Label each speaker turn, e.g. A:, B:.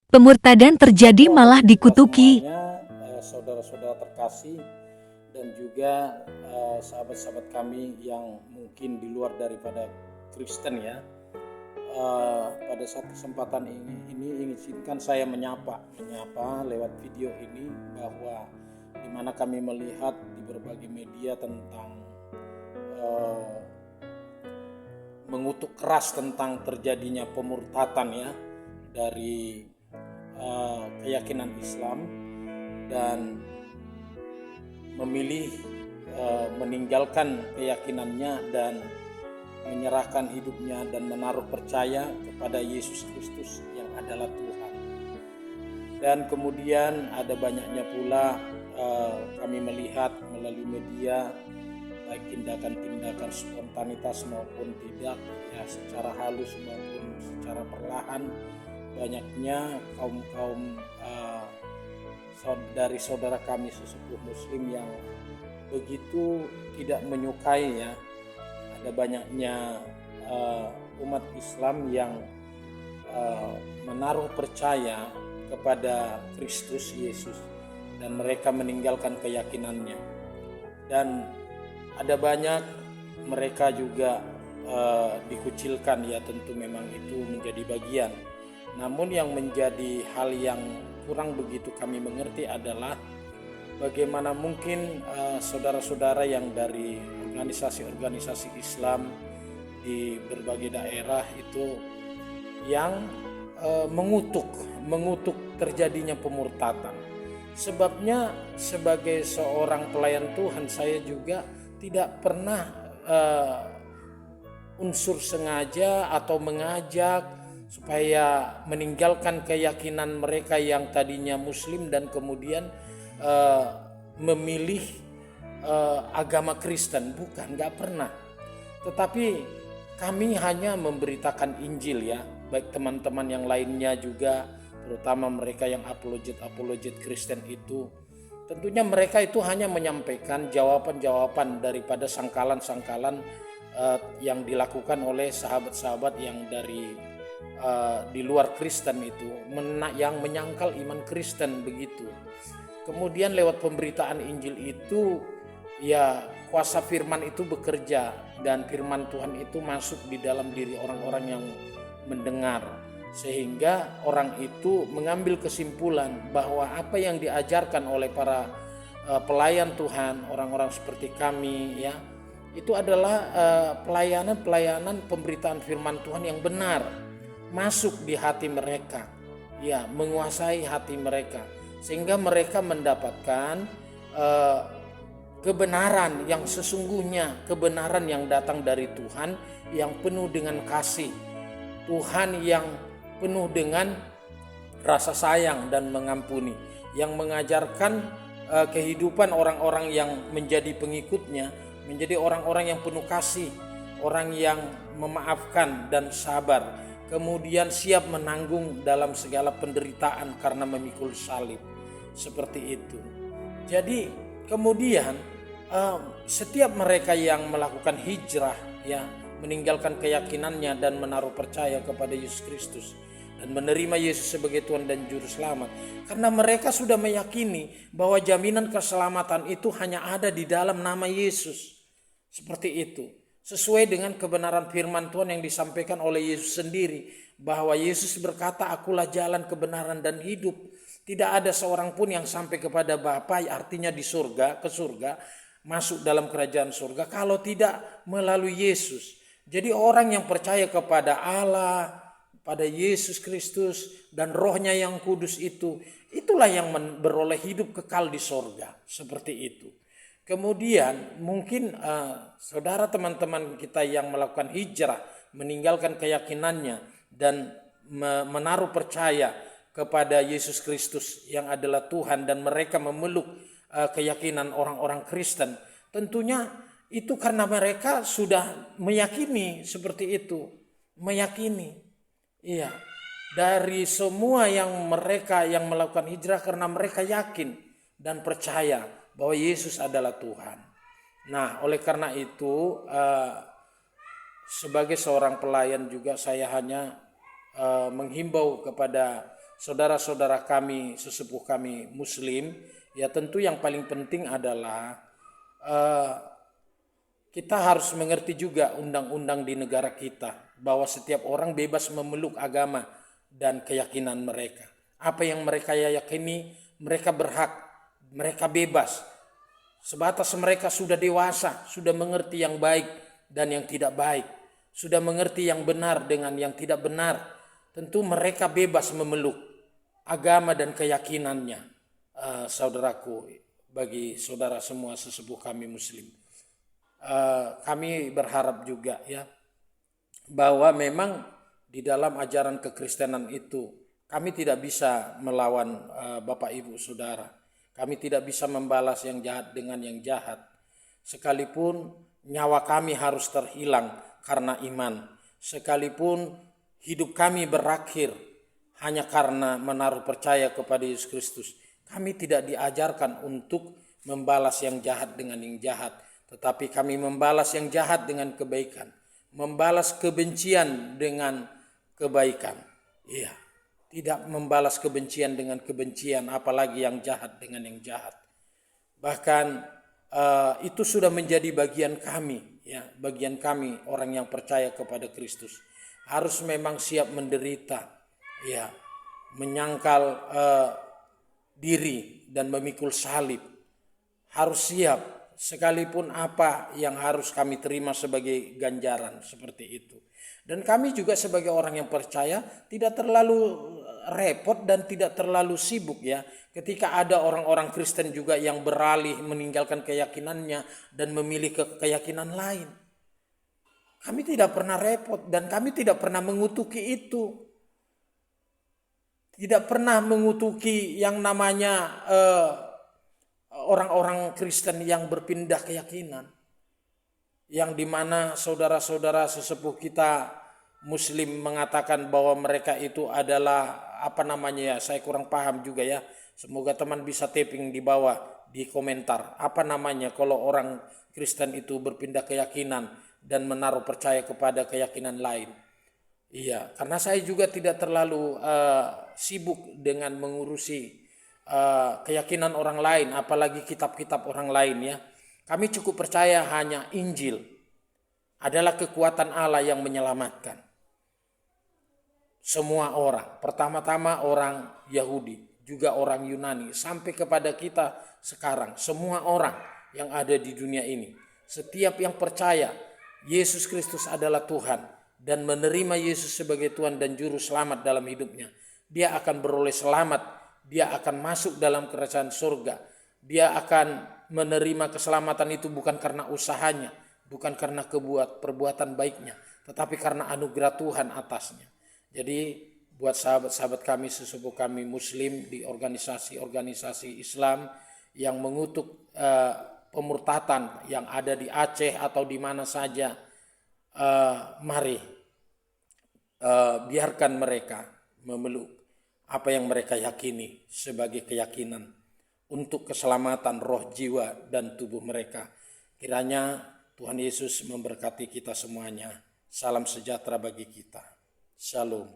A: Pemurtadan terjadi malah dikutuki.
B: Saudara-saudara terkasih dan juga sahabat-sahabat kami yang mungkin di luar daripada Kristen ya. Pada saat kesempatan ini izinkan saya menyapa lewat video ini bahwa di mana kami melihat di berbagai media tentang mengutuk keras tentang terjadinya pemurtatan ya dari keyakinan Islam dan memilih meninggalkan keyakinannya dan menyerahkan hidupnya dan menaruh percaya kepada Yesus Kristus yang adalah Tuhan. Dan kemudian ada banyaknya pula kami melihat melalui media baik tindakan-tindakan spontanitas maupun tidak ya, secara halus maupun secara perlahan, banyaknya kaum dari saudara kami sesepuh muslim yang begitu tidak menyukai ya, ada banyaknya umat Islam yang menaruh percaya kepada Kristus Yesus dan mereka meninggalkan keyakinannya, dan ada banyak mereka juga dikucilkan ya, tentu memang itu menjadi bagian. Namun yang menjadi hal yang kurang begitu kami mengerti adalah bagaimana mungkin saudara-saudara yang dari organisasi-organisasi Islam di berbagai daerah itu yang mengutuk terjadinya pemurtatan. Sebabnya sebagai seorang pelayan Tuhan saya juga tidak pernah unsur sengaja atau mengajak supaya meninggalkan keyakinan mereka yang tadinya muslim dan kemudian memilih agama Kristen. Bukan, gak pernah. Tetapi kami hanya memberitakan Injil ya, baik teman-teman yang lainnya juga, terutama mereka yang apologet Kristen itu. Tentunya mereka itu hanya menyampaikan jawaban-jawaban daripada sangkalan-sangkalan yang dilakukan oleh sahabat-sahabat yang di luar Kristen itu, yang menyangkal iman Kristen begitu. Kemudian lewat pemberitaan Injil itu ya, kuasa firman itu bekerja dan firman Tuhan itu masuk di dalam diri orang-orang yang mendengar, sehingga orang itu mengambil kesimpulan bahwa apa yang diajarkan oleh para pelayan Tuhan, orang-orang seperti kami ya, itu adalah pelayanan pemberitaan firman Tuhan yang benar, masuk di hati mereka ya, menguasai hati mereka, sehingga mereka mendapatkan kebenaran yang sesungguhnya, kebenaran yang datang dari Tuhan yang penuh dengan kasih, Tuhan yang penuh dengan rasa sayang dan mengampuni, yang mengajarkan kehidupan orang-orang yang menjadi pengikutnya menjadi orang-orang yang penuh kasih, orang yang memaafkan dan sabar, kemudian siap menanggung dalam segala penderitaan karena memikul salib, seperti itu. Jadi kemudian setiap mereka yang melakukan hijrah ya, meninggalkan keyakinannya dan menaruh percaya kepada Yesus Kristus dan menerima Yesus sebagai Tuhan dan Juru Selamat, karena mereka sudah meyakini bahwa jaminan keselamatan itu hanya ada di dalam nama Yesus. Seperti itu, sesuai dengan kebenaran firman Tuhan yang disampaikan oleh Yesus sendiri, bahwa Yesus berkata, "Akulah jalan, kebenaran dan hidup. Tidak ada seorang pun yang sampai kepada Bapa," artinya di surga, ke surga, masuk dalam kerajaan surga, kalau tidak melalui Yesus. Jadi orang yang percaya kepada Allah, pada Yesus Kristus dan Rohnya yang kudus itu, itulah yang beroleh hidup kekal di surga. Seperti itu. Kemudian mungkin saudara teman-teman kita yang melakukan hijrah, meninggalkan keyakinannya dan menaruh percaya kepada Yesus Kristus yang adalah Tuhan, dan mereka memeluk keyakinan orang-orang Kristen, tentunya itu karena mereka sudah meyakini seperti itu, meyakini. Iya, dari semua yang mereka yang melakukan hijrah karena mereka yakin dan percaya bahwa Yesus adalah Tuhan. Nah, oleh karena itu sebagai seorang pelayan juga saya hanya menghimbau kepada saudara-saudara kami, sesepuh kami Muslim, ya tentu yang paling penting adalah kita harus mengerti juga undang-undang di negara kita, bahwa setiap orang bebas memeluk agama dan keyakinan mereka. Apa yang mereka yakini, mereka berhak, mereka bebas. Sebatas mereka sudah dewasa, sudah mengerti yang baik dan yang tidak baik, sudah mengerti yang benar dengan yang tidak benar, tentu mereka bebas memeluk agama dan keyakinannya. Saudaraku, bagi saudara semua sesepuh kami Muslim, kami berharap juga ya, bahwa memang di dalam ajaran kekristenan itu kami tidak bisa melawan Bapak Ibu Saudara. Kami tidak bisa membalas yang jahat dengan yang jahat. Sekalipun nyawa kami harus terhilang karena iman, sekalipun hidup kami berakhir hanya karena menaruh percaya kepada Yesus Kristus, kami tidak diajarkan untuk membalas yang jahat dengan yang jahat, tetapi kami membalas yang jahat dengan kebaikan, membalas kebencian dengan kebaikan. Iya, tidak membalas kebencian dengan kebencian, apalagi yang jahat dengan yang jahat. Bahkan itu sudah menjadi bagian kami, ya, bagian kami orang yang percaya kepada Kristus. Harus memang siap menderita, ya, menyangkal diri dan memikul salib. Harus siap, sekalipun apa yang harus kami terima sebagai ganjaran, seperti itu. Dan kami juga sebagai orang yang percaya tidak terlalu repot dan tidak terlalu sibuk ya, ketika ada orang-orang Kristen juga yang beralih meninggalkan keyakinannya dan memilih keyakinan lain. Kami tidak pernah repot dan kami tidak pernah mengutuki itu. Tidak pernah mengutuki yang namanya orang-orang Kristen yang berpindah keyakinan, yang dimana saudara-saudara sesepuh kita Muslim mengatakan bahwa mereka itu adalah saya kurang paham juga ya. Semoga teman bisa tapping di bawah di komentar. Apa namanya kalau orang Kristen itu berpindah keyakinan dan menaruh percaya kepada keyakinan lain? Iya, karena saya juga tidak terlalu sibuk dengan mengurusi keyakinan orang lain, apalagi kitab-kitab orang lain ya. Kami cukup percaya hanya Injil adalah kekuatan Allah yang menyelamatkan semua orang. Pertama-tama orang Yahudi, juga orang Yunani, sampai kepada kita sekarang. Semua orang yang ada di dunia ini, setiap yang percaya Yesus Kristus adalah Tuhan dan menerima Yesus sebagai Tuhan dan Juru Selamat dalam hidupnya, dia akan beroleh selamat, dia akan masuk dalam kerajaan surga. Dia akan menerima keselamatan itu bukan karena usahanya, bukan karena perbuatan baiknya, tetapi karena anugerah Tuhan atasnya. Jadi buat sahabat-sahabat kami, sesepuh kami Muslim di organisasi-organisasi Islam yang mengutuk pemurtatan yang ada di Aceh atau di mana saja, mari biarkan mereka memeluk apa yang mereka yakini sebagai keyakinan untuk keselamatan roh, jiwa, dan tubuh mereka. Kiranya Tuhan Yesus memberkati kita semuanya. Salam sejahtera bagi kita. Shalom.